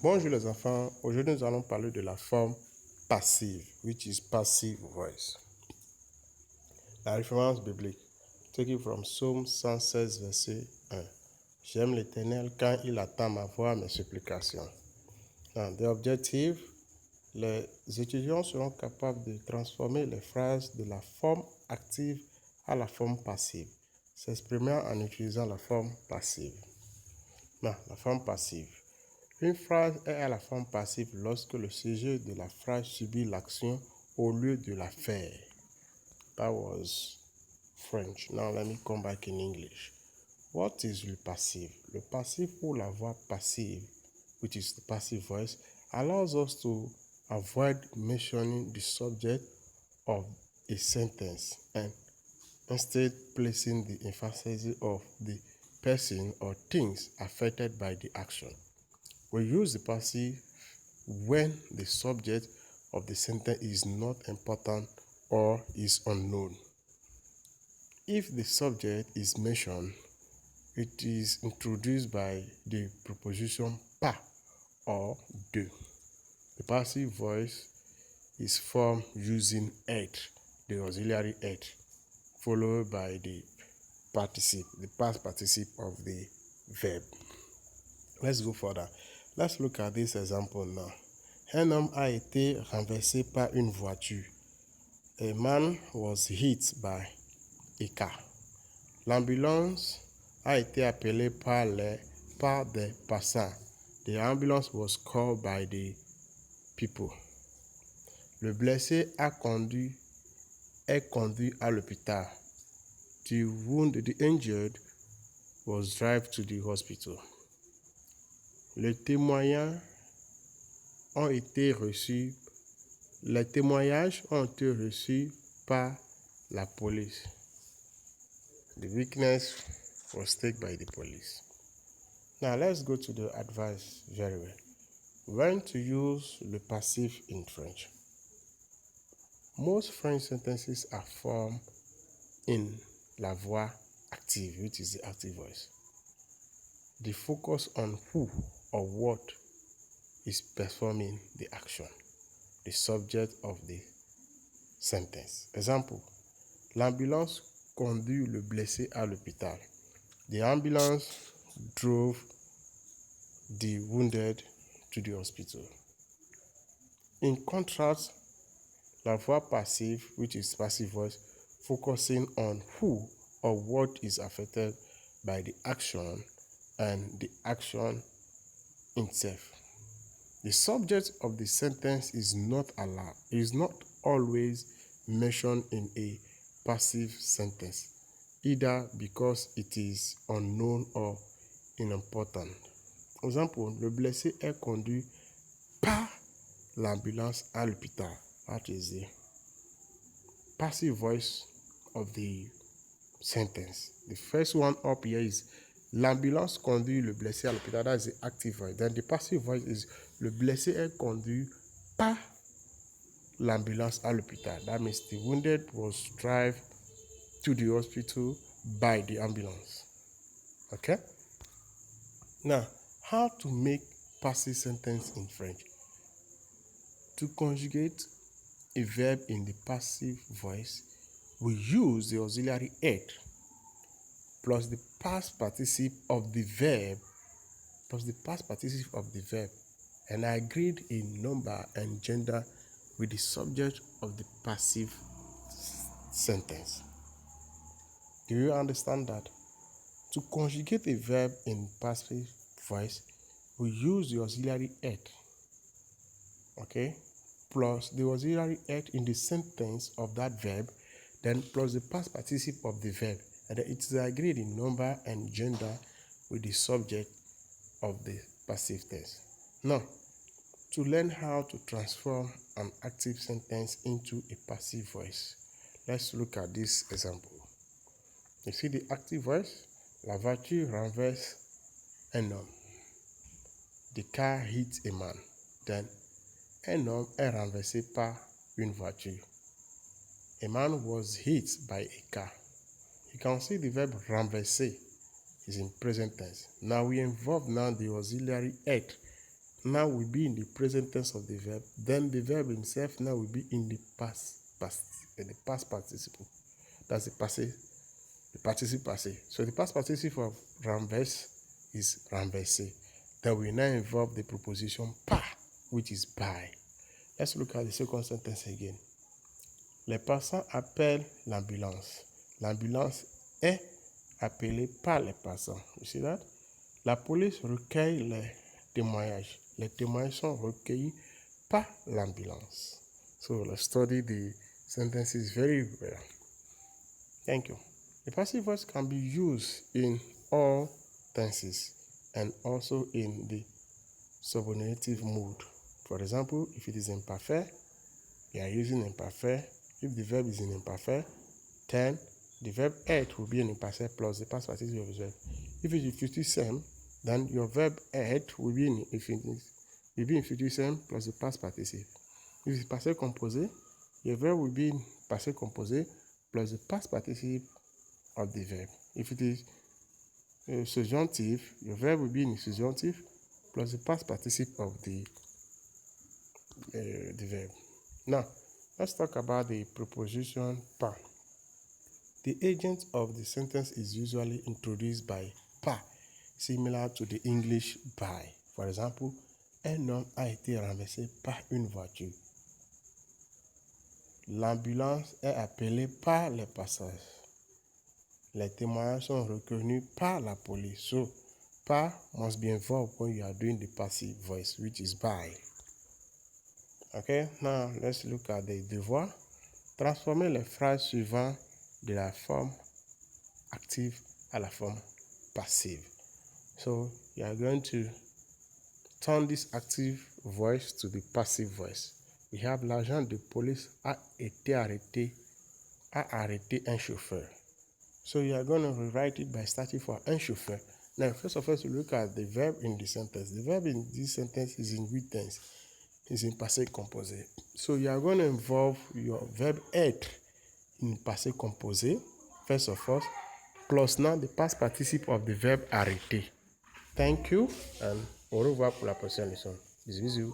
Bonjour les enfants, aujourd'hui nous allons parler de la forme passive, which is passive voice. La référence biblique, taken from Psaume 116, verset 1. J'aime l'Éternel quand il attend ma voix, mes supplications. Dans the objective, les étudiants seront capables de transformer les phrases de la forme active à la forme passive, s'exprimant en utilisant la forme passive. La forme passive. Une phrase est à la forme passive lorsque le sujet de la phrase subit l'action au lieu de la faire. That was French. Now let me come back in English. What is le passif? Le passif ou la voix passive, which is the passive voice, allows us to avoid mentioning the subject of a sentence and instead placing the emphasis of the person or things affected by the action. We use the passive when the subject of the sentence is not important or is unknown. If the subject is mentioned, it is introduced by the preposition pas or de. The passive voice is formed using être, the auxiliary être, followed by the past participle of the verb. Let's go further. Let's look at this example now. Un homme a été renversé par une voiture. A man was hit by a car. L'ambulance a été appelée par des passants. The ambulance was called by the people. Le blessé est conduit à l'hôpital. The injured was driven to the hospital. Les témoignages ont été reçus par la police. The witness was taken by the police. Now let's go to the advice very well. When to use le passif in French. Most French sentences are formed in la voix active, which is the active voice. They focus on who or what is performing the action, the subject of the sentence. Example, l'ambulance conduit le blessé à l'hôpital. The ambulance drove the wounded to the hospital. In contrast, la voix passive, which is passive voice, focusing on who or what is affected by the action and the action itself. The subject of the sentence is not always mentioned in a passive sentence, either because it is unknown or unimportant. Example, le blessé est conduit par l'ambulance à l'hôpital. That is the passive voice of the sentence. The first one up here is l'ambulance conduit le blessé à l'hôpital. That is the active voice. Then the passive voice is le blessé est conduit par l'ambulance à l'hôpital. That means the wounded was driven to the hospital by the ambulance. Okay? Now, how to make passive sentence in French? To conjugate a verb in the passive voice, we use the auxiliary être plus the past participle of the verb and agreed in number and gender with the subject of the passive sentence. Do you understand that? To conjugate a verb in passive voice, we use the auxiliary être, okay, plus the auxiliary être in the sentence of that verb, then plus the past participle of the verb, and it is agreed in number and gender with the subject of the passive tense. Now, to learn how to transform an active sentence into a passive voice, let's look at this example. You see the active voice? La voiture renverse un homme. The car hits a man. Then, un homme est renversé par une voiture. A man was hit by a car. You can see the verb renverser is in present tense. Now we involve the auxiliary être now will be in the present tense of the verb. Then the verb himself now will be in the past participle. That's the participle passé. So the past participle of renverse is renversé. Then we now involve the preposition par, which is by. Let's look at the second sentence again. Les passants appellent l'ambulance. L'ambulance est appelée par les passants. You see that? La police recueille les témoignages. Les témoignages sont recueillis par l'ambulance. So let's study the sentences very well. Thank you. The passive voice can be used in all tenses and also in the subordinative mood. For example, if it is imperfect, we are using imperfect. If the verb is in imperfect, then the verb être will be in imperfect plus the past participle of the verb. If it is future same, then your verb être will be in future same plus the past participle. If it is passé composé, your verb will be in passé composé plus the past participle of the verb. If it is subjunctive, your verb will be in subjunctive plus the past participle of the verb. Now, let's talk about the preposition par. The agent of the sentence is usually introduced by par, similar to the English by. For example, un homme a été renversé par une voiture. L'ambulance est appelée par les passagers. Les témoignages sont reconnus par la police. So, par must be involved when you are doing the passive voice, which is by. Okay, now let's look at the devoir. Transformer les phrases suivantes de la forme active à la forme passive. So, you are going to turn this active voice to the passive voice. We have l'agent de police a arrêté un chauffeur. So you are going to rewrite it by starting for un chauffeur. Now, first of all, you look at the verb in the sentence. The verb in this sentence is in which tense? Is in passé composé. So you are going to involve your verb être in passé composé, first of all, plus now the past participle of the verb arrêter. Thank you and au revoir pour la prochaine leçon. Bisous.